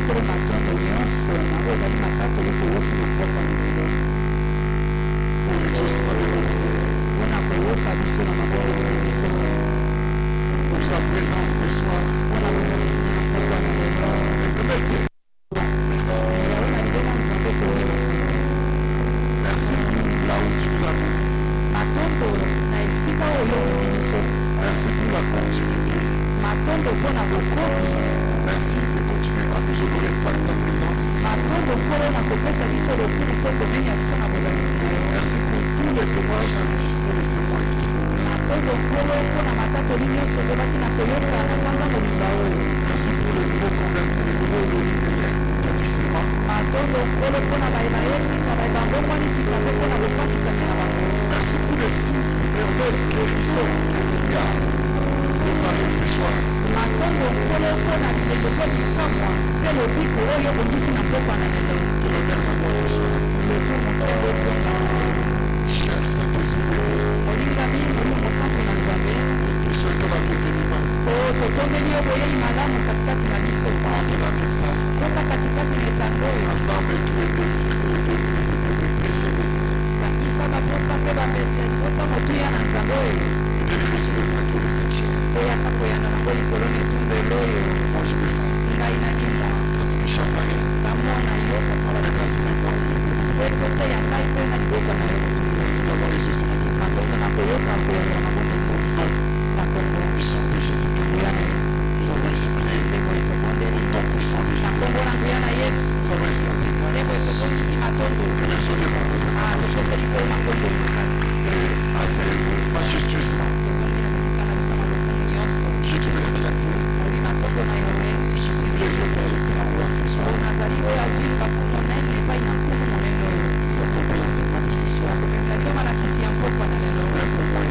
likolo matondo nyonso nango ezali makako likoyoki mapoko na lelo mpona koyoka biso na maboko na biso pour sa présence ce soir. mpona kozalisi na mapoko na lelo Merci. yaona ndenge nzambe koyeba Merci là où tu nous as mis. matondo na esika oyo omemi biso Merci pour la continuité. matondo mpona bokoki Merci de continuer à nous honorer par ta présence. matondo nkolo na kopesa biso lokumu mpo komenya biso na bozalisi na yo Merci pour tous les témoignages enregistrés de ce mois. matondo nkolo mpona matatoli nyonso tobaki na koyoka na sanza mobimba oyo Merci pour les nouveaux convertis, les nouveaux venus de l'établissement. matondo nkolo mpona bayeba yo sika bayeba mbongwani sika mpe mpona bofandisami na bango Merci pour les signes et merveilles qu'ils ont préparés ce soir. matondo nkolo mpona bilembo mpo bikamwa mpe lobiko oyo obongisi na mboka na lelo Que le Père d'amour te soit rendu. lokumu mpe bozonga Cher Saint-Esprit de Dieu, olingami molimo mosantu na nzambe nous souhaitons la bienvenue oyo totongeli yo boyei malamu katikati na biso entre dans cette salle. kota katikati na etando oyo Ensemble, tous les désirs et les défis de ce peuple précieux de Dieu. sangisa baposa mpe bapesi ya libota motuya na nzambe oyo Délivre sur les sacres de cette chair. oyaka koyanda nango likolo na etumbelo oyo Moi, je me fasse. ngai nalimba Quand tu me champagne, bamona yo avec la cinéma. weto te ya ngai mpe na libota na yo Merci d'avoir exaucé ma demande. matondo na koyoka koyandela maboko biso na kombo Nous sommes de Jésus-Christ. nguya na yesu Nous avons ici prié. ndeko etobondeli Tant puissant de na Jésus. kombo na nguya na yesu Nous avons ici la grâce. ndeko etobondisi matondo Que le Seigneur va nous accompagner. topeseli mpe makondo makasi Et asseyez-vous majestueusement. tozongi na bisika na biso na lokumu nyonso Je te remercie à Dieu. obi matondo na yo ye Je suis privilégié de parler de la roi ce soir. oyo nazali oyo azwi baku monene epai na nkumu monene oyo Nous avons fait l'enseignement de ce soir. komemela te malakisi ya mpokwa na lelo Mais pour moi,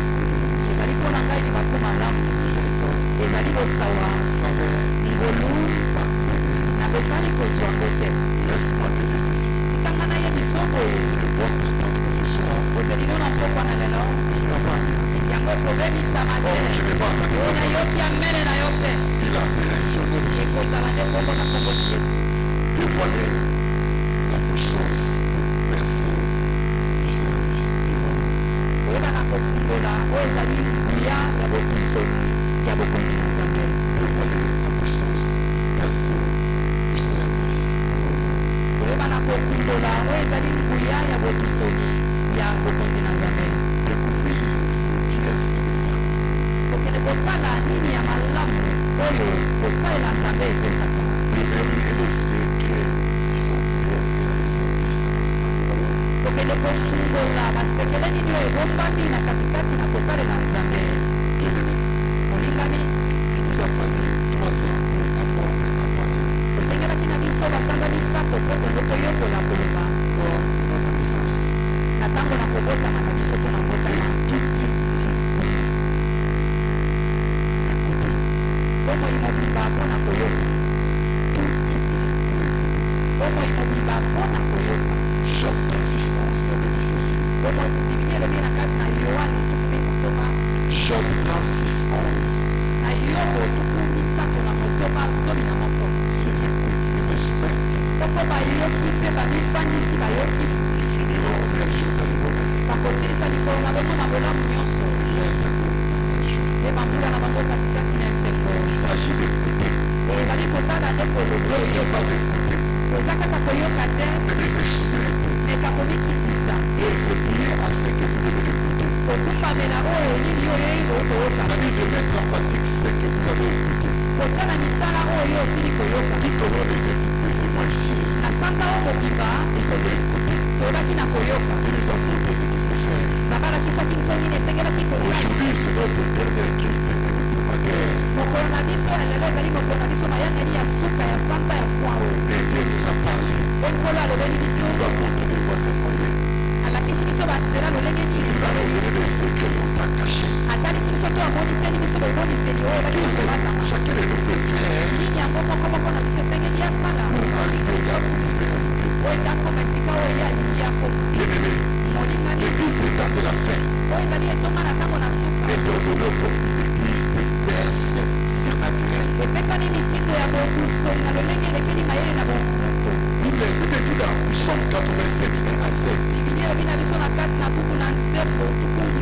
ezali mpo na ngai libaku malamu miséricorde, ezali kosawa faveur, ngolu pardon. na bokani kozwa ngo te Laisse-moi te dire ceci. tikanga na ye biso boye Le bon attendre ce soir ozeli no na mpokwa na lelo ne sera pas anéanti. yango ekobebisama Oh, te je n'ai pas entendu oyo votre nom. nayoki ya mmene na yo te Il a sélectionné de Jésus. ekozala nde kombo na kombo na yesu Dévoiler la puissance de percer du service du roi. koyeba na kofungola oyo ezali nguya ya bokisoni ya bokonzi na nzambe Dévoiler la puissance de percer du service du roi. koyeba na kofungola oyo ezali nguya ya bokisoni ya bokonzi na nzambe Découvrir qui est fait de serviteur. kokende kotala nini ya malamu oyo kosalela nzambe epesaka Déverrouiller les secrets qui sont derrière le service d'avancement du royaume. kokende kofungola basekele nini oyo ebombami na katikati na kosalela nzambe Bien-aimé, olingani il nous a fallu 3 ans pour apprendre à parler osengelaki na biso basanga misato mpo tondo toyokola koloba lors de notre naissance. na ntango na kobotama na biso mpo na Et mbotama tout type d'écouter, bomoi mobimba mpo na koyoka tout type d'écouter. bomoi mobimba mpo na koyoka Job 36:11 avait dit ceci. bomoi biblia elobi na kati na yohane tukumi motoba Job 36:11. na yobo tuku misato na motoba zomi na moko S'ils écoutent et se soumettent, soko bayoki mpe bamifandisi bayoki ils finiront leur jour dans le bonheur. bakosilisa likolo na bango na bolamu nyonso Les années dans leur jour. mpe bambula na bango katikati na esengo Il s'agit d'écouter. ezali kotala nde Ne kolobo c'est pas d'écouter, oza kaka koyoka te mais de se soumettre meka komikitisa et se plier à ce que vous devez écouter. kokumbamela oyo nini oyo eyinga okoyoka C'est-à-dire de mettre en pratique ce que vous avez écouté. kotia na misala oyo osili koyoka Tout au long de ces mois ici, na sanza oyo mobimba vous avez écouté. toyebaki na koyoka Il nous a montré ce qu'il faut faire. nzambe alakisaki biso nini esengelaki kosala Aujourd'hui, c'est notre dernier culte hebdomadaire. mokolo na biso ya lelo ezali mokolo na biso mayangeli ya suka ya sanza ya kwa oyo Et Dieu nous a parlé. onkolo alobeli biso Il nous a montré des voies et moyens. alakisi biso banzela lolenge Il nini nous a révélé des secrets longtemps cachés. atalisi biso to amoniseli biso bomoniseli oyo Qu'est-ce bakisi kobatama que chacun de nous peut faire nini yango moko na biso esengeli asala pour arriver là où il veut arriver? oyo ekakoma esika oyo ye alingi akoma Bien-aimé, molingani l'église des temps de la fin oyo ezali etonga na ntango na suka est ordonnée comme une église de perse sur la naturel. epesani mitindo ya bokusonga lolenge elekeli mayele na bongo. Bible dit dans Psaume 87 1 à 7. Biblia elobi na biso na kati na buku na nzembo tukungu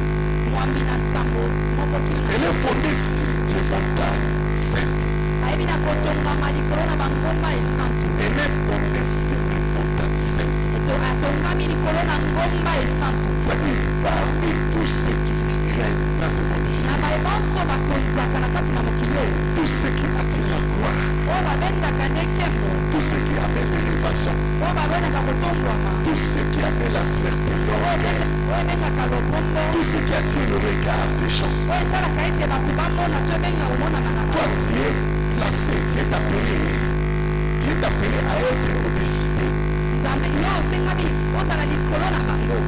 mwambi na sambo moko kino. Elle est fondée sur les montagnes saintes. Ayebi na kotongama likolo na bangomba esantu. Elle est fondée sur les montagnes saintes. Atongami likolo na ngomba esantu. C'est-à-dire parmi tous ceux qui règnent dans ce monde ici, Na bayebanso bakonzaka na kati na mokili oyo. tous ceux qui attirent la gloire, Oyo babendaka nde nkembo. tous ceux qui amènent l'élévation, Oyo babendaka kotongwama. tous ceux qui amènent la fierté, l'orgueil, Oyo ebengaka lobombo. tous ceux qui attirent le regard des gens. Oyo esalaka ete bato bamona to ebenga omonana na Toi, bango. tu es placé, tu es appelé à être au-décidé. Nzambe yo osengami ozala likolo na bango.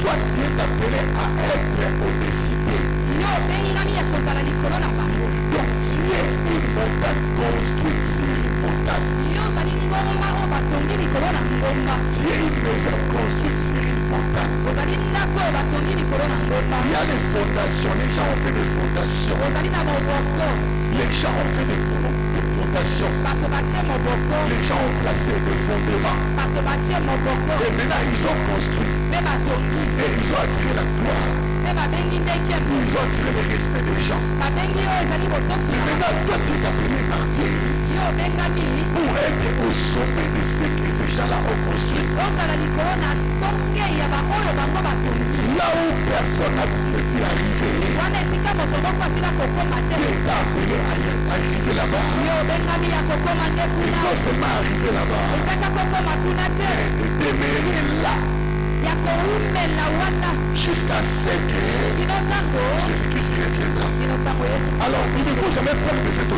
Toi, tu es appelé à être au-décidé. Yo obengami ya kozala likolo na bango. Donc, tu es une montagne construite sur une montagne. Yo ozali ngomba oyo batongi likolo na ngomba. Tu es une maison construite sur une montagne. Ozali ndako oyo batongi likolo na ngomba. Il y a les fondations, les gens ont fait des fondations. Ozali na moboko. Les gens ont fait des fondations. Bato batie moboko. Les gens ont placé des fondements. Bato batie moboko. Et maintenant, ils ont construit. Mpe batongi. Et ils ont attiré la gloire. Mpe babengi nde nkembo. Ils ont attiré le respect des gens. Babengi oyo ezali botosi Et na bango. maintenant, toi, tu es appelé partir Yo obengami pour être au sommet de ce que ces gens-là ont construit. ozala likolo na songe ya baoyo bango batongi. Là où personne n'a pu arriver, Wana esika moto moko asila kokoma tu te. es appelé à arriver là-bas. Yo obengami ya kokoma nde Et kuna. non seulement arriver là-bas, Esaka kokoma kuna te. mais de demeurer là Ya koumela wana. jusqu'à ce que Kino ntango. Jésus-Christ reviendra. Kino ntango Yesu. Alors, il ne faut jamais prendre de cette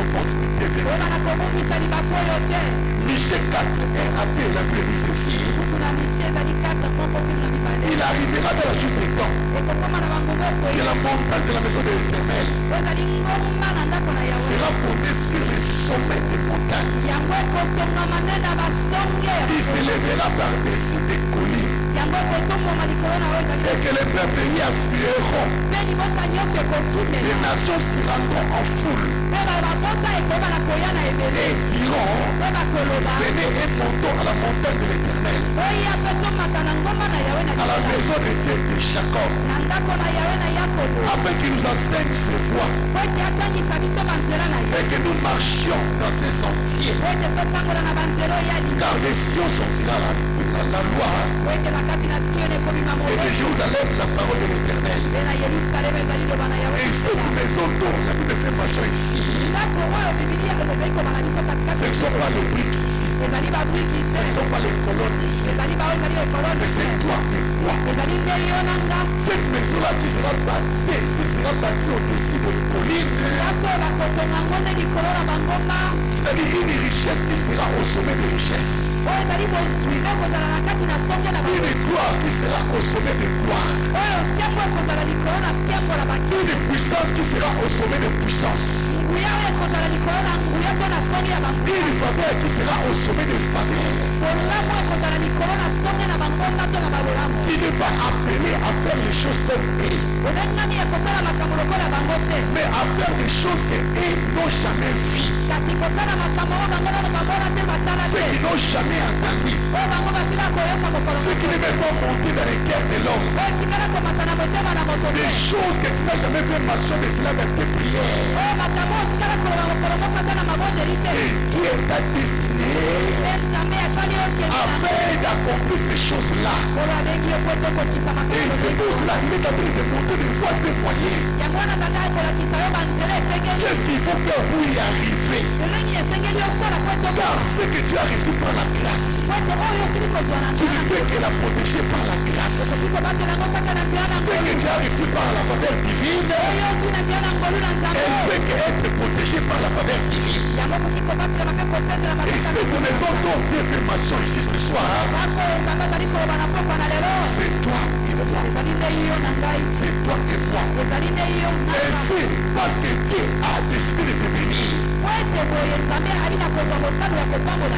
opportunité. Oyo na kobungisa libaku oyo te. Michée 4 1 à 2, la Bible dit ceci. Kuna misie ezali 4 moko kino na mibale. Il arrivera dans la suite des temps Ekokoma na bangongo que okoyi. la montagne de la maison de l'Éternel Oyo ezali ngomba na ndako na Yawe. sera fondée sur les sommets des montagnes. Yango ekotongama nde na basonge ya Il Yawe. s'élèvera par-dessus des collines Yango ekotongama likolo na oyo ezali. et que les peuples y afflueront. Mpe libota nyonso Les ekokimela. nations s'y rendront en foule Mpe babota ekoma na koya na ebele. et diront, Mpe bakoloba. venez et montons à la montagne de l'Éternel, Oya mpe tomata na ngomba na Yawe na à la likolo. maison de Dieu de Jacob, Na ndako na Yawe na Yakobo. afin qu'il nous enseigne ses voies Po ete atangisa biso banzela na Ye. et que nous marchions dans ses sentiers. Po ete totambola na banzela oyo ya lingi. Car des Sion sortira la loi Po ete na kati na Sione ekobima et de moloko. Jérusalem la parole de l'Éternel. Mpe na Yerusalema ezali loba na Yawe. Et cette maison dont la Bible fait mention ici, Ndako oyo Bibilia ezali koma na biso ce katikati. ne sont pas les briques ici, Ezali babriki ce te. ne sont pas les colonnes ici, Ezali baoyo ezali ekoloni mais c'est te. toi et moi. Ezali nde yo na nga. Cette maison-là qui sera bâtie, ce sera bâtie au-dessus de colline. Ndako oyo bakotonga ngo nde likolo na bangomba. C'est-à-dire une richesse qui sera au sommet de richesse. Oyo ezali bozwi mpe kozala na kati na songe na bango. Une gloire qui sera au sommet de gloire. Oyo ntembo ekozala likolo na ntembo na bakili. Une puissance qui sera au sommet de puissance. Nguya oyo ekozala likolo na nguya to na songe ya bangomba. Une faveur qui sera au sommet de faveur. Bolamu ekozala likolo na songe na bangomba to na babolamu. Tu n'es pas appelé à faire les choses comme eux, Obengami ekosala makambo lokola bango te. mais à faire des choses que eux n'ont jamais vues, Kasi kosala makambo oyo bango nano bamona te basala ceux te. qui n'ont jamais entendu, Oyo bango basila koyoka mokolo ceux qui ne moko. veulent pas monter dans les cœurs de l'homme. Oyo tikala komata na motema na moto te. Des choses que tu n'as jamais fait mention de cela dans tes prières. Oyo makambo oyo tikala koloba mokolo moko te na mabondeli te. Et Dieu t'a destiné Mpe Nzambe asali yo kende na afin d'accomplir ces choses-là. kolo abengi yo po ete okokisa Et makambo c'est pour lobiko. cela qu'il est en train de montrer des fois ces moyens. Yango wana azalaka kolakisa yo banzela esengeli. Qu'est-ce qu'il faut faire pour y arriver? Elenge esengeli osala po ete Car ce que tu as reçu par la grâce, po ete oyo osili kozwa na tu ne nzela. peux que la protéger par la grâce. Okoki kobatela yango kaka na nzela na Ce ngolu. que tu as reçu par la faveur divine, Oyo ozwi na nzela na ngolu na Nzambe. elle peut qu'être protégée par la faveur divine. Yango okoki kobatela mpe kosenzela Et makasa. cette maison dont Dieu fait mention ici ce soir, Ndako oyo Nzambe azali koloba na pokwa na lelo. c'est toi et moi. Ezali nde yo na ngai. C'est toi et moi. Ezali nde yo na Et nga. c'est parce que Dieu a décidé de te bénir.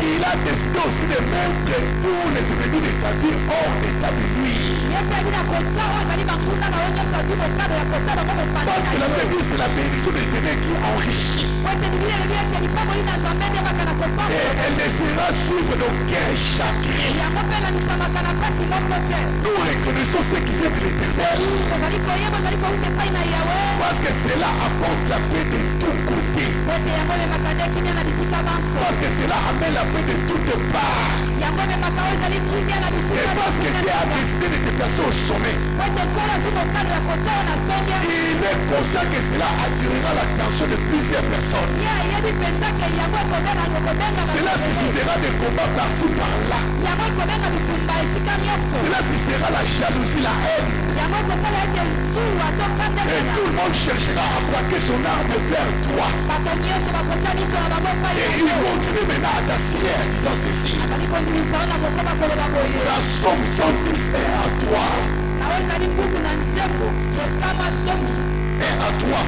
Il a décidé aussi de mettre tous les ennemis de ta vie hors d'état de lui. Parce que la Bible, c'est la bénédiction de l'Éternel qui enrichit. Et elle ne sera suivre d'aucun chagrin. Nous reconnaissons ce qui vient de l'Éternel. Parce que cela apporte la paix de tous côtés. Parce que cela amène la paix de toutes parts. Et parce que Dieu a décidé de te placer au sommet. Il est conscient que cela attirera l'attention de plusieurs personnes. Cela suscitera des combats par-ci par-là. Cela suscitera la jalousie, la haine. Et tout le monde cherchera à braquer son arme vers toi. Et il continue maintenant à t'assurer en disant ceci. La somme 110 est à toi. Est à toi.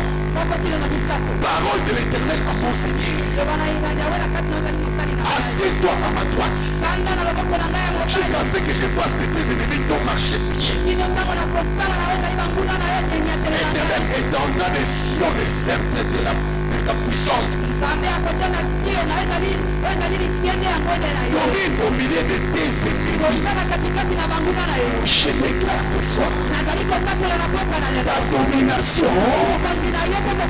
Parole de l'Éternel à mon Seigneur. Assieds-toi à ma droite. Jusqu'à ce que je fasse de tes ennemis ton marchepied. L'Éternel étendra des cieux le sceptre de ta puissance. Domine au milieu de tes ennemis. Je déclare ce soir la domination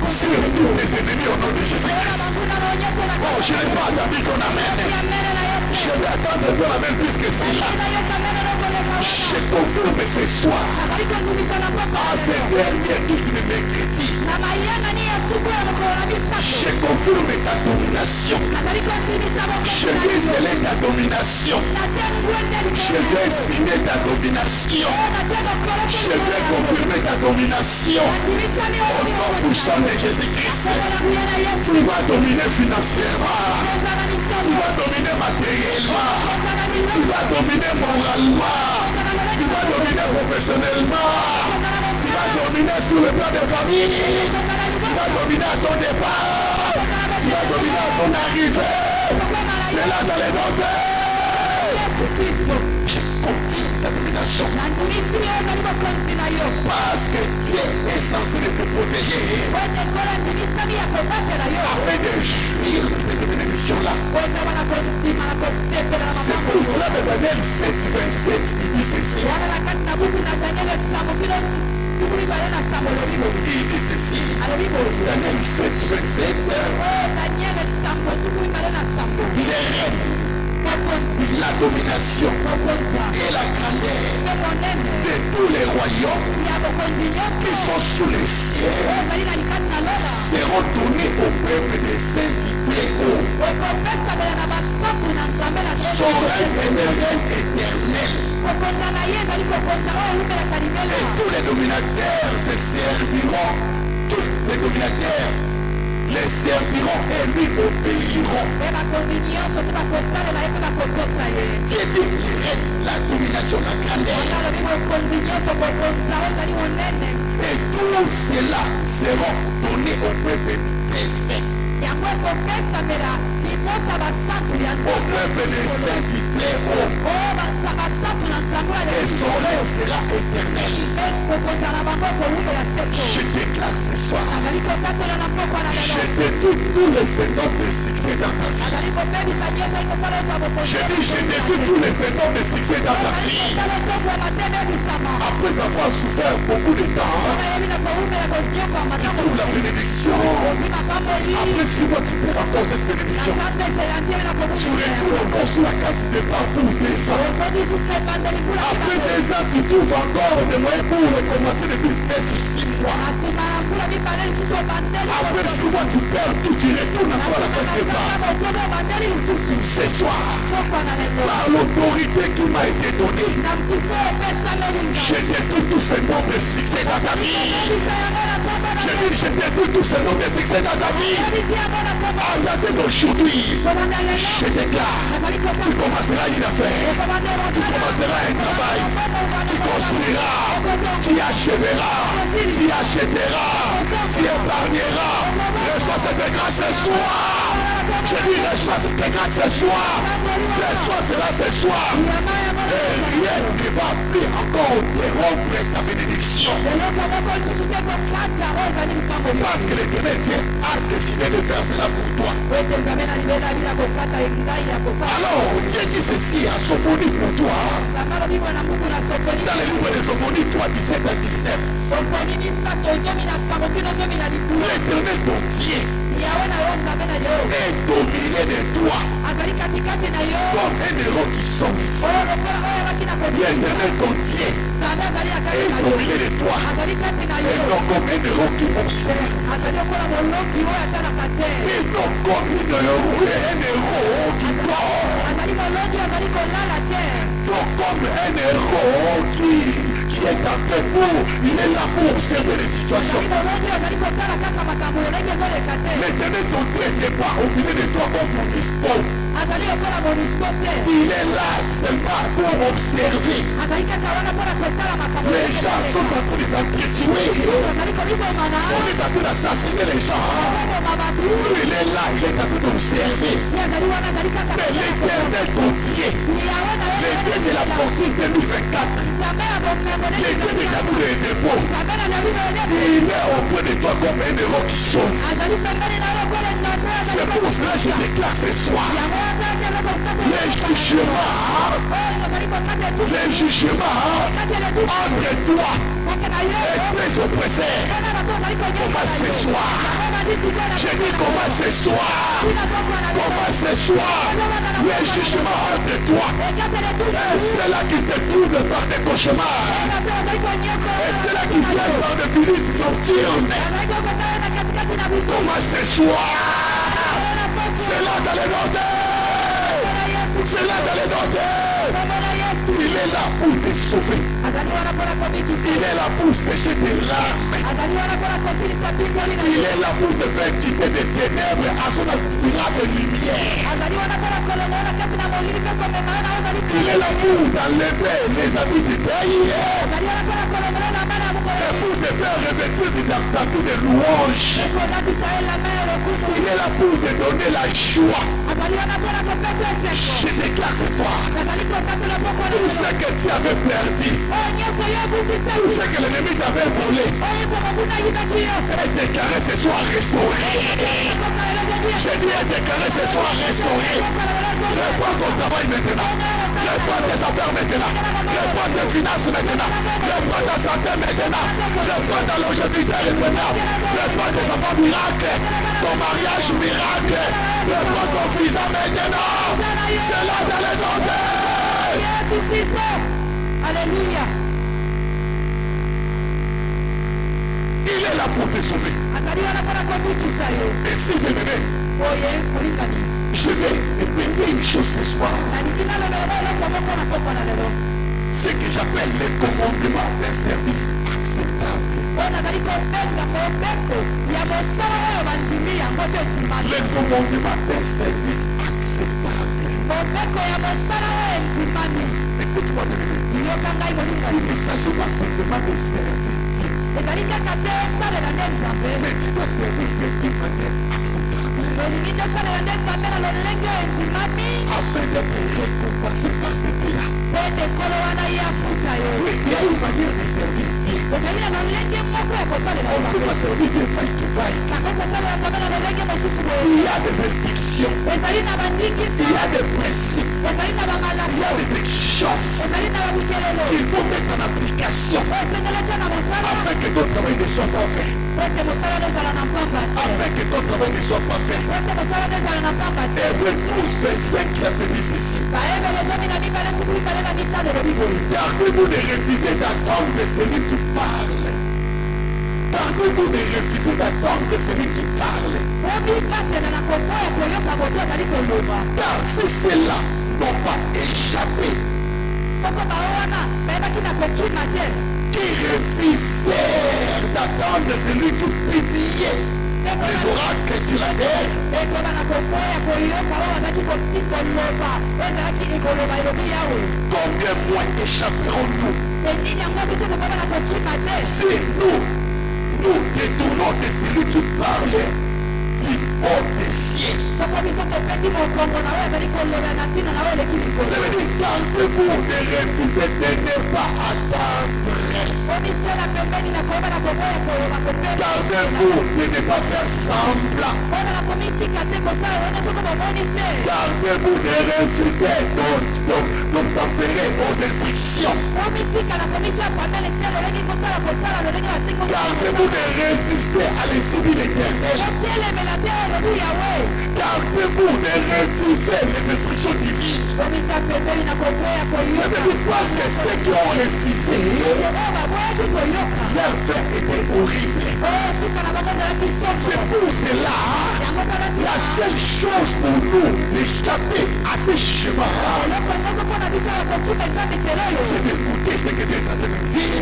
sur tous les ennemis au nom de Jésus-Christ. Oh, je n'ai pas attendu ton amen. Je vais attendre ton amen puisque c'est là. Je confirme ce soir à ces derniers toutes mes critiques. Je confirme ta domination. Je vais sceller ta domination. Je vais signer ta domination. Je vais confirmer ta domination. Au nom puissant de Jésus-Christ. Tu vas dominer financièrement. Tu vas dominer matériellement. Tu vas dominer moralement. Tu vas dominer professionnellement. Tu vas dominer sur le plan de famille. Tu vas dominer à ton départ. Tu vas dominer à ton arrivée. C'est là dans les noms de je confirme ta domination. Parce que Dieu est censé te protéger. Afin de jouir de cette bénédiction-là. C'est pour cela que Daniel 7, 27, il dit ceci. Il dit ceci. Daniel 7, 27. Il est reine. La domination et la grandeur de tous les royaumes qui sont sous les cieux seront donnés au peuple des saints du Très-Haut. Son règne est un règne éternel. Et tous les dominateurs se serviront. Tous les dominateurs les serviront et lui obéiront. Dieu dit la domination, la grandeur. Et tout cela sera donné au peuple des saints. Au peuple des saints du Très-Haut. Et son règne sera éternel. Je déclare ce soir. Je détruis tous les syndromes de succès dans ta vie. Je dis, je détruis tous les syndromes de succès dans ta vie. Après avoir souffert beaucoup de temps, tu trouves la bénédiction. Après 6 mois, tu perds encore cette bénédiction. Tu retournes encore sur la casse de partout des ans. Après 2 ans, tu trouves encore des moyens pour recommencer le business sur 6 mois. Après 6 mois, tu perds tout, tu retournes encore à la case de part. Ce soir, par l'autorité qui m'a été donnée, je détruis tous ces noms de succès dans ta vie. Je dis, je détruis tous ces noms de succès dans ta vie. À dater d'aujourd'hui, je déclare, tu commenceras une affaire, tu commenceras un travail, tu construiras, tu achèveras, tu achèteras, tu épargneras. Reçois cette grâce ce soir. Je dis, reçois cette grâce ce soir. Reçois cela ce soir. Et rien ne va plus encore interrompre ta bénédiction. Parce que l'Éternel Dieu a décidé de faire cela pour toi. Alors, Dieu dit ceci à Sophonie pour toi. Dans le livre de Sophonie 3, 17 à 19. L'Éternel ton Dieu est dominé de toi comme un héros qui sauve. L'Éternel ton Dieu est dominé de toi et non comme un héros qui observe. Et non comme un héros qui dort. Non comme un héros qui est en paix pour, il est là pour observer les situations. L'Éternel ton Dieu n'est pas au milieu de toi comme mon espoir. Il est là seulement pour observer. Les gens sont en train de s'entretuer. On est en train d'assassiner les gens. Il est là, il est en train d'observer. Mais l'Éternel ton Dieu, le Dieu de la fortune 2024, le Dieu de l'amour et des beaux, il est auprès de toi comme un héros qui sauve. C'est pour cela que je déclare ce soir les jugements entre toi et tes oppresseurs. Comment ce soir? Je dis comment ce soir? Comment ce soir? Les jugements entre toi et ceux-là qui te troublent par des cauchemars et ceux-là qui viennent par des visites nocturnes. Comment ce soir? C'est là dans les notaires. C'est là dans les notaires. Il est là pour te sauver. Il est là pour sécher tes larmes. Il est là pour te faire quitter des ténèbres à son admirable lumière. Il est là pour t'enlever les habits du pays. Et pour te faire revêtir de t'absenter de louanges. Il est là pour te donner la joie. Je déclare ce soir tout ce que tu avais perdu, tout ce que l'ennemi t'avait volé est déclaré ce soir restauré. Je dis est déclaré ce soir restauré. Reprends ton travail maintenant. Reprends tes affaires maintenant. Reprends tes finances maintenant. Reprends ta santé maintenant. Reprends ta longévité maintenant. Reprends tes enfants miracles. Ton mariage miracle. Reprends ton visa maintenant. C'est là dans les notaires. Alléluia. Il est là pour te sauver. Et si bien-aimé, je vais te bénir une chose ce soir. Ce que j'appelle le commandement d'un service acceptable. Le commandement d'un service acceptable. Écoute-moi, il ne s'agit pas simplement de servir Dieu. Mais tu dois servir Dieu d'une manière acceptable. Afin d'être récompensé par ce Dieu-là. Oui, il y a une manière de servir Dieu. On ne peut pas servir Dieu faille qui faille. Il y a des instructions. Il y a des principes. Il y a des exigences qu'il faut mettre en application afin que ton travail ne soit pas fait. Afin que ton travail ne soit pas fait. Hébreux 12, 25, il a dit ceci. Gardez-vous de refuser d'attendre celui qui parle. Gardez-vous de refuser d'attendre celui qui parle. Car si ceux-là n'ont pas échappé, qui refusèrent d'attendre celui qui publiait les oracles sur la terre, combien moins échapperons-nous si nous nous détournons de celui qui parle du haut des cieux. Ça veut dire, gardez-vous de refuser de ne pas attendre. Gardez-vous de ne pas faire semblant. Gardez-vous de refuser d'obtempérer aux instructions. Gardez-vous de résister à l'esprit éternel. Gardez-vous de refuser les instructions divines. Parce que ceux qui ont refusé, leur fait était horrible. C'est pour cela, il y a quelque chose pour nous d'échapper à ces chemins. C'est d'écouter ce que Dieu est en train de dire et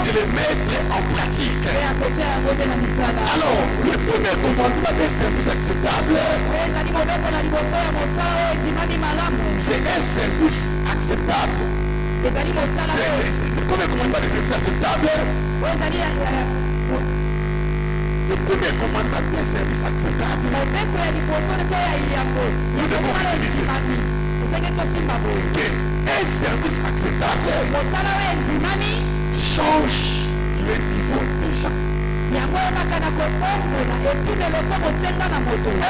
de les mettre en pratique. Alors, le premier commandement d'un service acceptable, c'est un service acceptable. Le premier commandement d'un service acceptable, le premier commandement d'un service acceptable, nous devons utiliser ceci. Un service acceptable change le niveau des gens.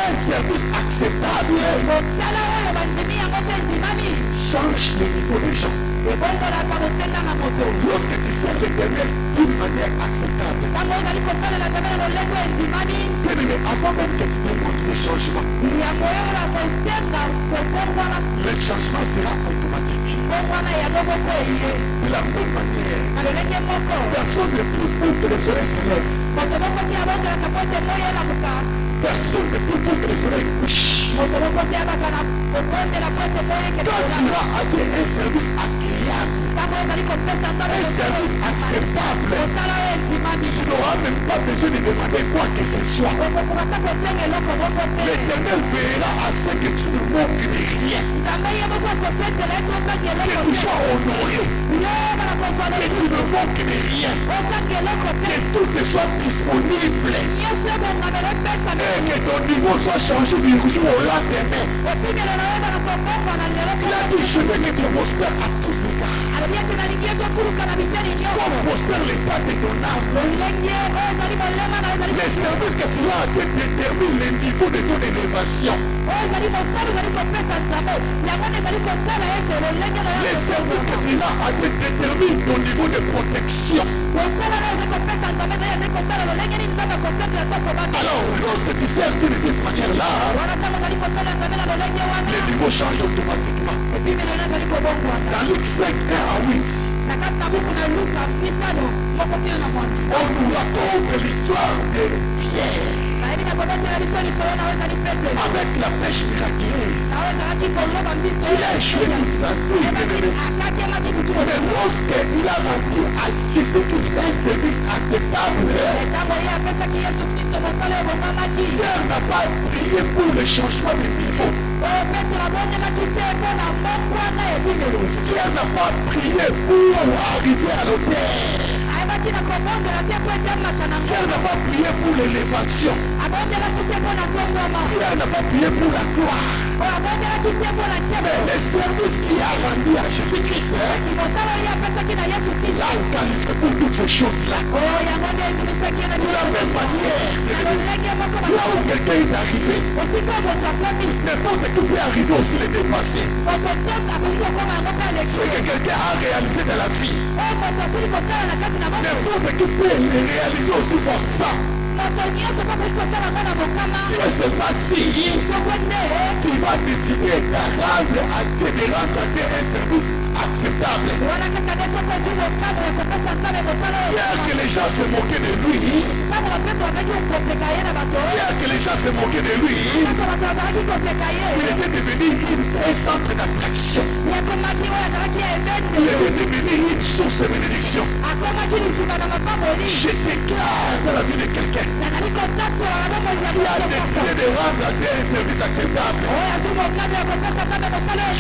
Un service acceptable change le niveau des gens. Lorsque tu sers l'Éternel d'une manière acceptable, mais avant même que tu demandes le changement, le changement sera automatique. De la même manière, personne ne peut pour que le soleil se lève. Personne ne peut pour que le soleil couche. Quand tu vas à Dieu un service agréable, un service acceptable, tu n'auras même pas besoin de demander quoi que ce soit. L'Éternel verra à ce que tu ne manques de rien. Que tu sois honoré. Que tu ne manques de rien. Que tout te soit disponible. Et que ton niveau soit changé du jour au lendemain. Il a dit, je veux que tu prospères à tous égards. Comme prospère l'état de ton âme. Les services que tu as à Dieu déterminent le niveau de ton élévation. Les services que tu as à Dieu déterminent ton niveau de protection. Alors, lorsque tu sers Dieu de cette manière-là, le niveau change automatiquement. Dans Luc 5, 1 à 8, on nous raconte l'histoire de Pierre. Avec la pêche miraculeuse, il a échoué toute la nuit. Mais lorsqu'il a rendu à Jésus-Christ un service acceptable, Pierre n'a pas prié pour le changement de niveau. Pierre n'a pas prié pour arriver à l'autel. Pierre n'a pas prié pour l'élévation. Pierre n'a pas prié pour la gloire. Mais le service qu'il a rendu à Jésus-Christ, il a qualifié pour toutes ces choses-là. De la même manière, là où quelqu'un est arrivé, n'importe qui peut arriver aussi le dépasser. Ce que quelqu'un a réalisé dans la vie, n'importe qui peut le réaliser aussi forçant. Si et seulement si tu vas décider de rendre à Dieu un service acceptable. Hier que les gens se moquaient de lui, hier que les gens se moquaient de lui, il était devenu un centre d'attraction. Il était devenu une source de bénédiction. Je déclare dans la vie de quelqu'un qui a décidé de rendre à Dieu un service acceptable.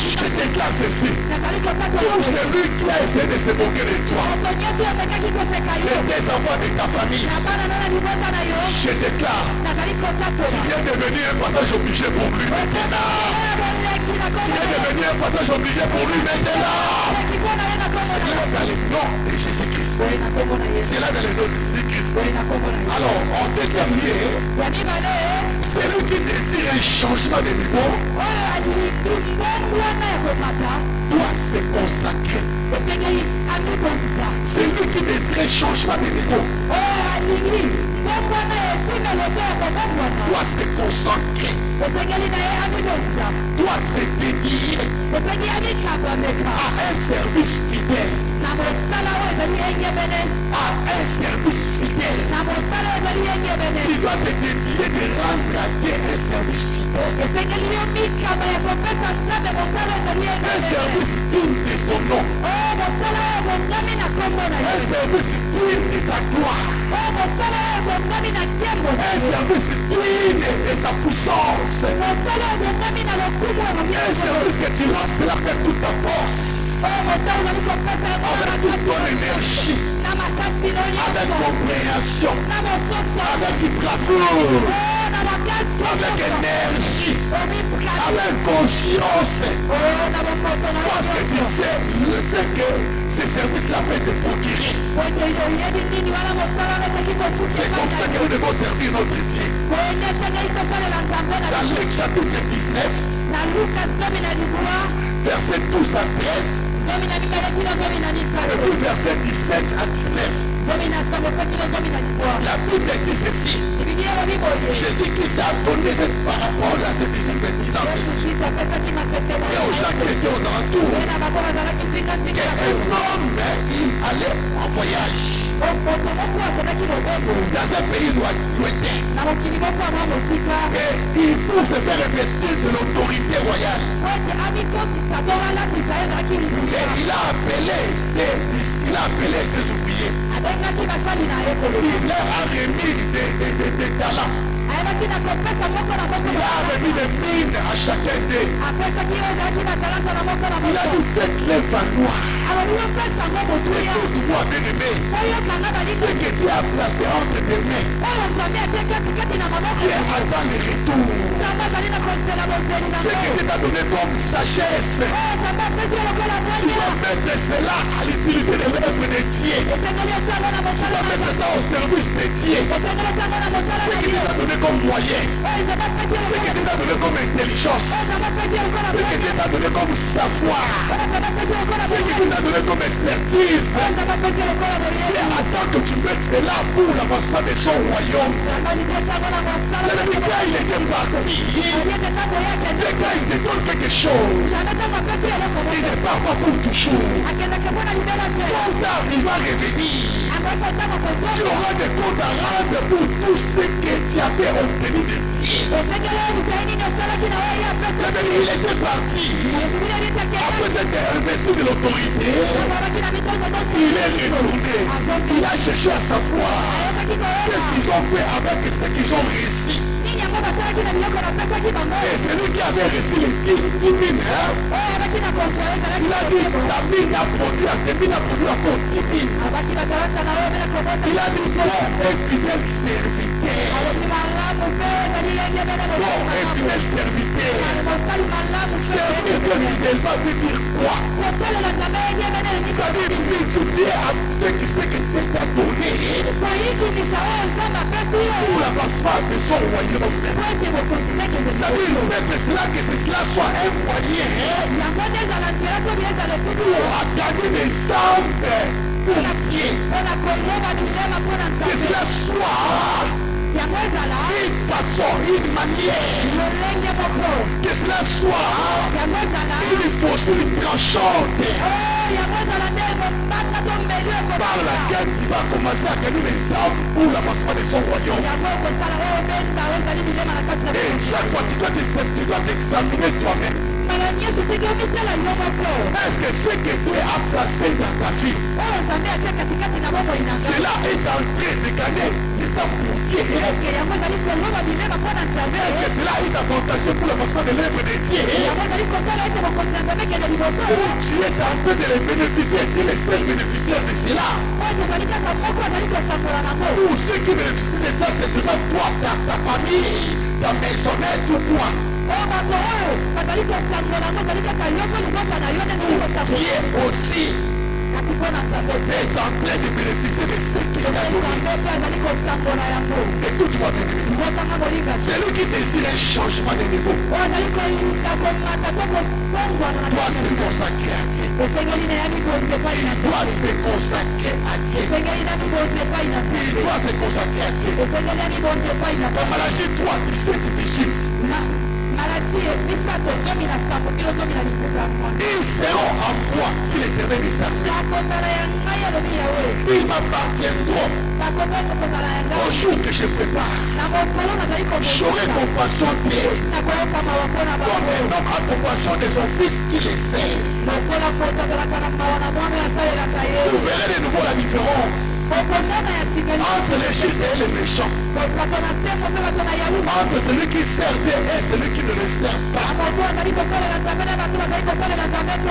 Je déclare ceci. Pour celui qui a essayé de se moquer de toi, de tes enfants, de ta famille, je déclare, tu viens de devenir un passage obligé pour lui maintenant. Tu viens de devenir un passage obligé pour lui maintenant. C'est là dans les noms de Jésus-Christ. C'est là dans les noms de Jésus-Christ. Alors, en dernier, celui qui désire un changement de niveau doit se consacrer. Celui qui désire un changement de niveau doit se consacrer, doit se dédier à un service fidèle. À un service fidèle. Tu dois te dédier de rendre à Dieu un service fidèle. Un service digne de son nom. Un service digne de sa gloire. Un service digne de sa puissance. Un service que tu lances avec toute ta force. Avec toute ton énergie, avec compréhension, avec bravoure, avec énergie, avec conscience. Parce que tu sais que ce service-là peut te procurer. C'est comme ça que nous devons servir notre Dieu. Dans Luc chapitre 19, verset 12 à 13. Et puis verset 17 à 19. La Bible dit ceci. Jésus-Christ a donné cette parabole à ses disciples disant ceci. Et aux gens qui étaient aux alentours, qu'un homme, il allait en voyage dans un pays lointain. Et pour se faire investir de l'autorité royale, et il a appelé ses ouvriers. Il leur a remis des talents. Il a remis des mines à chacun d'eux. Il a dit faites-les valoir. Écoute-moi bien-aimé. Ce que Dieu a placé entre tes mains, Dieu attend le retour. Ce que Dieu t'a donné comme sagesse, tu dois mettre cela à l'utilité de l'œuvre de Dieu. Tu dois mettre ça au service de Dieu. Ce que Dieu t'a donné comme moyen, ce que Dieu t'a donné comme intelligence, ce que Dieu t'a donné comme savoir, ce que Dieu t'a donné comme expertise. Dieu attend que tu mettes cela pour l'avancement de son royaume. Quand il était parti, c'est quand il te donne quelque chose, il ne part pas pour toujours. Quand tard, il va revenir. Tu auras des comptes à rendre pour tout ce que tu avais obtenu de Dieu. Il était parti. Après s'être investi de l'autorité, il est retourné. Il a cherché à savoir qu'est-ce qu'ils ont fait avec ce qu'ils ont réussi. Et celui qui avait reçu les 10 000, il a dit ta mine a produit pour 10 000. Il a dit bon un fidèle serviteur. Bon un fidèle serviteur. Serviteur fidèlement veut dire quoi? Ça veut dire multiplier avec ce que Dieu t'a donné pour l'avancement de son royaume. Ça veut mettre cela, que cela soit un moyen pour gagner des âmes pour Dieu. Que cela soit une façon, une manière, que cela soit une force, une tranchante par laquelle tu vas commencer à gagner les âmes pour l'avancement de son royaume. Et chaque fois tu dois t'examiner toi-même. Est-ce que ce que Dieu a placé dans ta vie, cela est en train de gagner les âmes pour Dieu? Est-ce que cela est avantageux pour l'avancement de l'œuvre de Dieu? Ou tu es en train de les bénéficier, tu es le seul bénéficiaire de cela? Ou ceux qui bénéficient de ça, c'est seulement toi, ta famille, ta maisonnette ou toi? Dieu aussi est en train de bénéficier de ce qu'il a donné. Écoute-moi bien. C'est lui qui désire un changement de niveau. Doit se consacrer à Dieu. Il doit se consacrer à Dieu. Il doit se consacrer à Dieu. Dans Malachie 3, 17 et 18. Ils seront en moi, dit l'Éternel des armées. Ils m'appartiendront au jour que je prépare. J'aurai compassion d'eux, comme un homme a compassion de son fils qui le sait. Vous verrez de nouveau la différence entre les justes et les méchants, entre celui qui sert Dieu et celui qui ne le sert pas.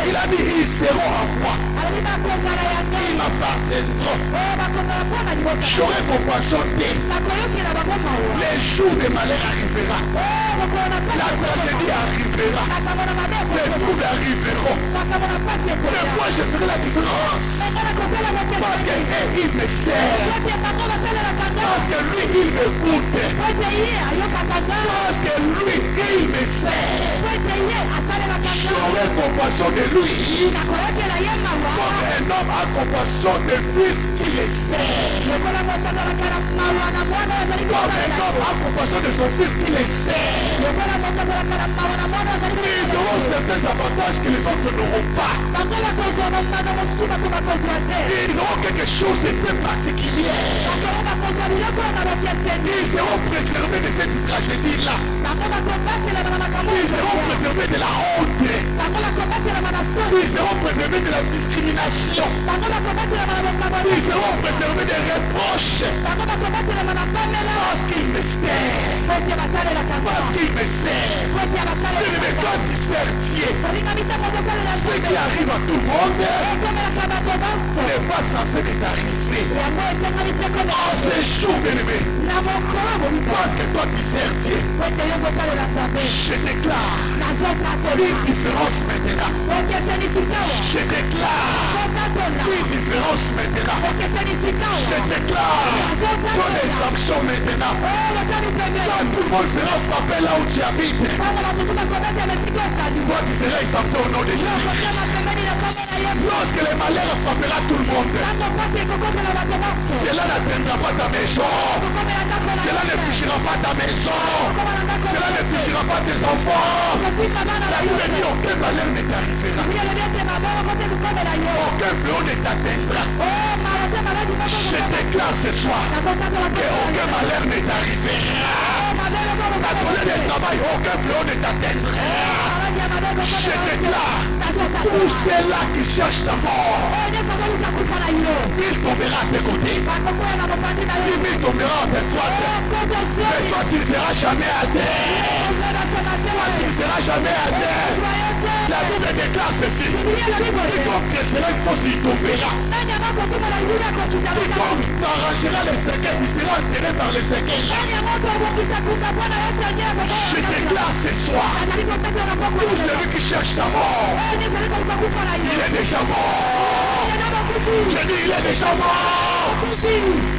Il a dit, ils seront en moi, ils m'appartiendront. J'aurai compassion d'eux. Les jours de malheur arrivera, la tragédie arrivera, les troubles arriveront. Mais moi je ferai la différence, parce que il me sert, parce que lui il m'écoute, parce que lui il me sert. J'aurai compassion de lui, comme un homme a compassion de fils qui le sert, comme un homme a compassion de son fils qui le sert. Ils auront certains avantages que les autres n'auront pas. Ils auront quelque chose de très particulier. Ils seront préservés de cette tragédie-là. Ils seront préservés de la honte. Ils seront préservés de la discrimination. Ils seront préservés des reproches. Parce qu'ils me servent. Parce qu'ils me servent. Mais quand tu sers Dieu, ce qui arrive à tout le monde n'est pas censé t'arriver. En ce jour, bien-aimé, parce que toi tu sers Dieu, je déclare une différence maintenant. Je déclare une différence maintenant. Je déclare ton exemption maintenant. Quand tout le monde sera frappé là où tu habites, toi tu seras exempté au nom de Jésus-Christ. Lorsque le malheur frappera tout le monde, cela n'atteindra pas ta maison, cela ne touchera pas ta maison, cela ne touchera pas tes enfants. La Bible dit aucun malheur ne t'arrivera, aucun fléau ne t'atteindra. Je déclare ce soir que aucun malheur ne t'arrivera. Ta colère de travail, aucun fléau ne t'atteindra. Je déclare, pour ceux-là qui cherchent ta mort, il tombera à tes côtés. Il tombera à tes droites. Mais toi tu ne seras jamais à terre. Toi tu ne seras jamais à terre. La Bible déclare ceci. Quiconque cela une fois il tombera. Quiconque arrangera les séquelles, il sera enterré par les séquelles. Je déclare ce soir, pour celui qui cherche ta mort, il est déjà mort. Je dis il est déjà mort.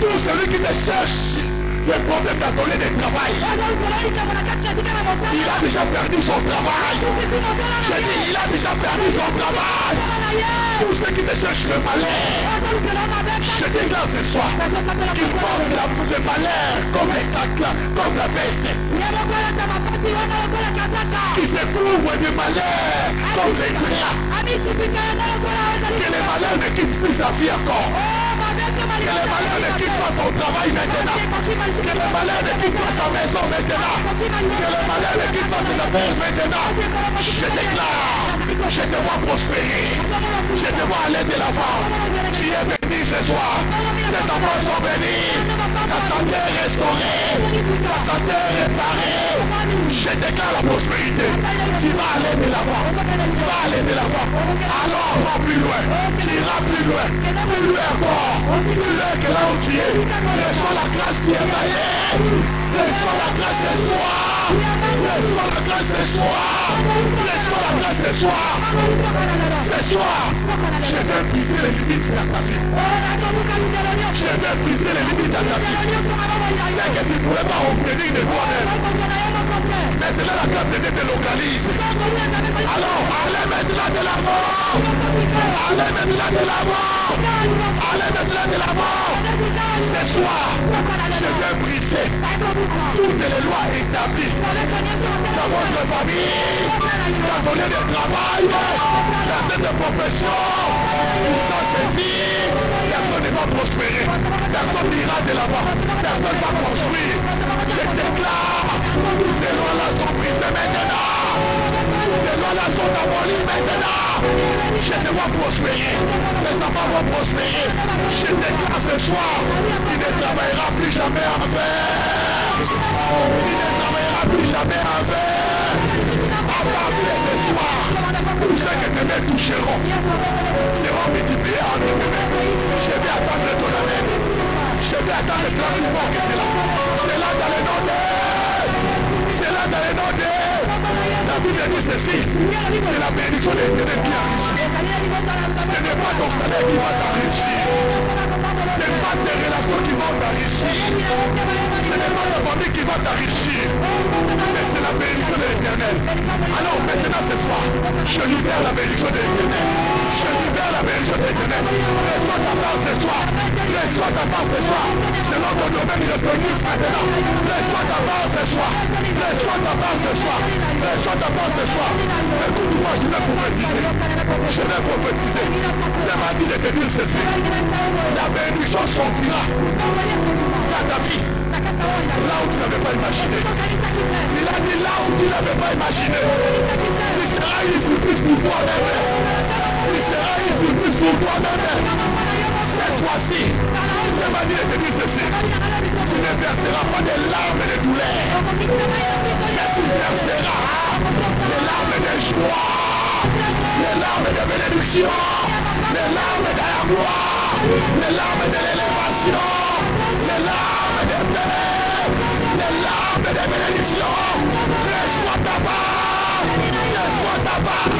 Pour celui qui te cherche le problème d'atelier de travail, il a déjà perdu son travail. Je dis il a déjà perdu son travail. Pour ceux qui te cherchent le malheur, je déclare ce soir qu'il porte le malheur comme les caclas, comme la veste, qui se couvre de malheur comme les draps. Que le malheur ne quitte plus sa vie encore. Que le malheur ne quitte pas son travail maintenant. Que le malheur ne quitte pas sa maison maintenant. Que le malheur ne quitte pas ses Maintenant, je déclare, je te vois prospérer, je te vois aller de l'avant. Tu es béni ce soir, tes enfants sont bénis, ta santé est restaurée, ta santé est réparée. Je déclare la prospérité, tu vas aller de l'avant, tu vas aller de l'avant. Alors va plus loin, tu iras plus loin encore, plus loin que là où tu es. Reçois la grâce qui est taillée, reçois la grâce ce soir, reçois la grâce ce soir, reçois la grâce ce soir. Ce soir, je vais briser les limites de ta vie. Je vais briser les limites de ta vie. C'est que tu ne pourrais pas obtenir de toi-même. Maintenant la grâce de Dieu te localise. Alors, allez maintenant de l'avant. Allez maintenant de l'avant. Allez maintenant de l'avant. Ce soir, je vais briser toutes les lois établies dans votre famille, dans ton lieu de travail, dans cette profession. Ils sont saisis. Personne ne va prospérer. Personne n'ira de l'avant. Personne ne va construire. Je déclare, ces lois-là sont brisées maintenant. Ces lois-là sont abolies maintenant. Je te vois prospérer. Les enfants vont prospérer. Je déclare ce soir, tu ne travailleras plus jamais en vain. Tu ne travailleras plus jamais en vain. À partir de ce soir, tous ceux que tes mains toucheront seront multipliés en tes mains. Je vais attendre ton amen. Je vais attendre cela plus fort que cela. C'est là dans le nom de... C'est là dans le nom de... La Bible dit ceci. C'est la bénédiction de l'Éternel qui enrichit. Ce n'est pas ton salaire qui va t'enrichir. Ce n'est pas tes relations qui vont t'enrichir. Ce n'est pas ta famille qui va t'enrichir. Mais c'est la bénédiction de l'Éternel. Alors maintenant ce soir, je libère la bénédiction de l'Éternel. Je libère la bénédiction de l'Éternel. Reçois ta part ce soir. Reçois ta part ce soir. Selon ton domaine respectif maintenant. Reçois ta part ce soir. Reçois ta part ce soir. Reçois ta part ce soir. Écoute-moi, je vais prophétiser. Je vais prophétiser. C'est m'a dit de te dire ceci. La bénédiction sortira dans ta vie. Là où tu n'avais pas imaginé. Il a dit là où tu n'avais pas imaginé. Tu seras une surprise pour toi-même. Tu seras une surprise pour toi-même. Cette fois-ci, je m'a dit de te dire ceci. Tu ne verseras pas des larmes de douleur. Mais tu verseras des larmes de joie. Les larmes de bénédiction. Les larmes de la gloire. Les larmes de l'élévation. Les larmes de paix. Les larmes de bénédiction. Reçois ta part. Reçois ta part.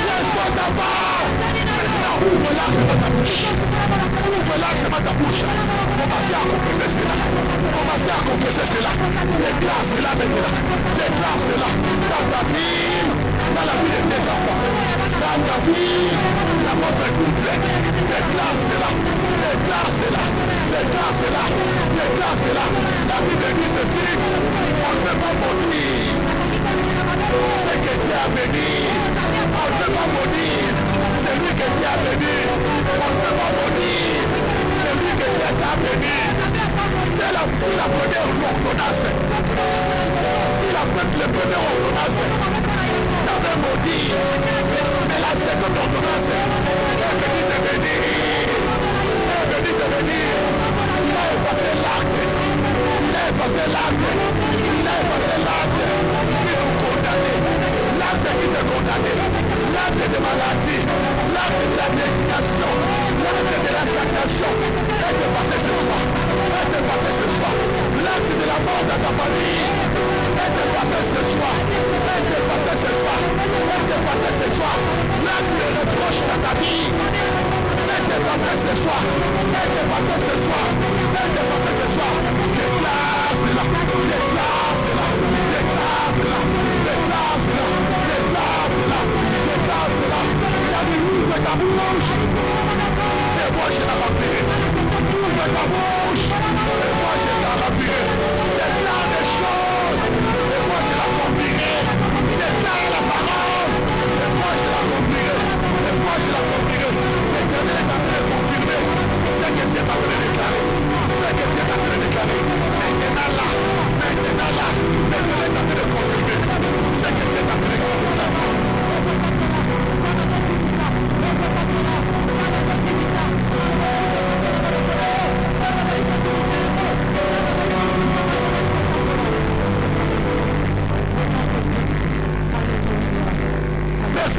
Reçois ta part. Maintenant, ouvre largement ta bouche. Ouvre largement ta bouche. Commencez à confesser cela. Commencez à confesser cela. Déclare cela maintenant. Déclare cela dans ta vie, dans la vie de tes enfants, dans ta vie, dans votre couple. Déclare cela. Déclare cela. Déclare cela. Déclare cela. La Bible dit ceci. On ne peut pas maudire ce que Dieu a béni. On ne peut pas maudire celui que Dieu a béni. On ne peut pas maudire celui que Dieu t'a béni. C'est la première ordonnance. Si la première ordonnance t'avait maudit, mais la seconde ordonnance est venue te bénir. Est venue te bénir. Il a effacé l'acte. Il a effacé l'acte. Il a effacé l'acte qui nous condamnait. L'acte qui te condamnait. L'acte de maladie. L'acte de la désignation. L'acte de la stagnation. Est effacé ce soir. Est effacé ce soir. L'acte de la mort dans ta famille. Est effacé ce soir. Est effacé ce soir. Est effacé ce soir. L'acte de reproche dans ta vie. Est effacé ce soir. Est effacé ce soir. Est effacé ce soir. Déclare cela. Déclare cela. Déclare cela. Déclare cela. Déclare cela. Déclare cela. Il a dit ouvre ta bouche. Et moi je la remplirai. Ouvre ta bouche. Et moi je la remplirai. Déclare des choses. Et moi je l'accomplirai.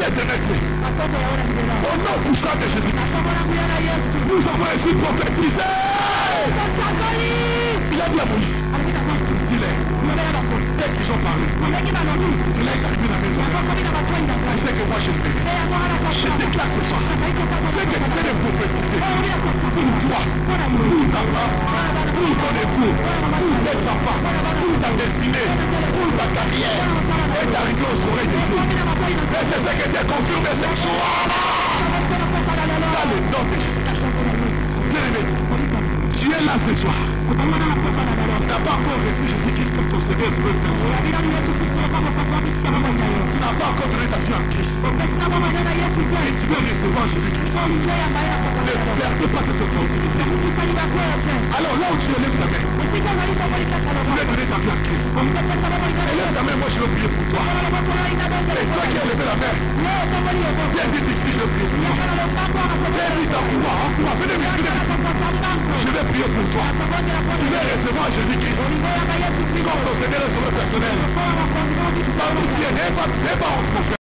ciel de notre Dieu. Au nom puissant de Jésus-Christ, nous avons ainsi prophétisé. Il a dit à Moïse, dis-les, dès qu'ils ont parlé, cela est arrivé dans la maison. C'est ce que moi je fais. Je déclare ce soir, c'est que tu peux les prophétiser pour toi, pour ta femme, pour ton époux, pour tes enfants, pour ta destinée, pour ta carrière, et d'arriver aux oreilles de Dieu. Et c'est ce que tu as confirmé ce soir. Dans le nom de Jésus-Christ. Bien-aimé, tu es là ce soir. Tu n'as pas encore reçu Jésus-Christ comme ton Seigneur sur le personnel. Tu n'as pas encore donné ta vie en Christ. Et tu veux recevoir Jésus-Christ. Ne perdez pas cette opportunité. Alors là où tu élèves ta main, tu veux donner ta vie en Christ. Élève ta main, moi je veux prier pour toi. Et toi qui as levé la main, viens vite ici, je veux prier pour toi. Viens vite en moi, venez m'écrire. Je vais prier pour toi. Tu veux recevoir Jésus-Christ comme ton Seigneur et Sauveur personnel. Pas nous dire, n'aie pas honte, mon frère.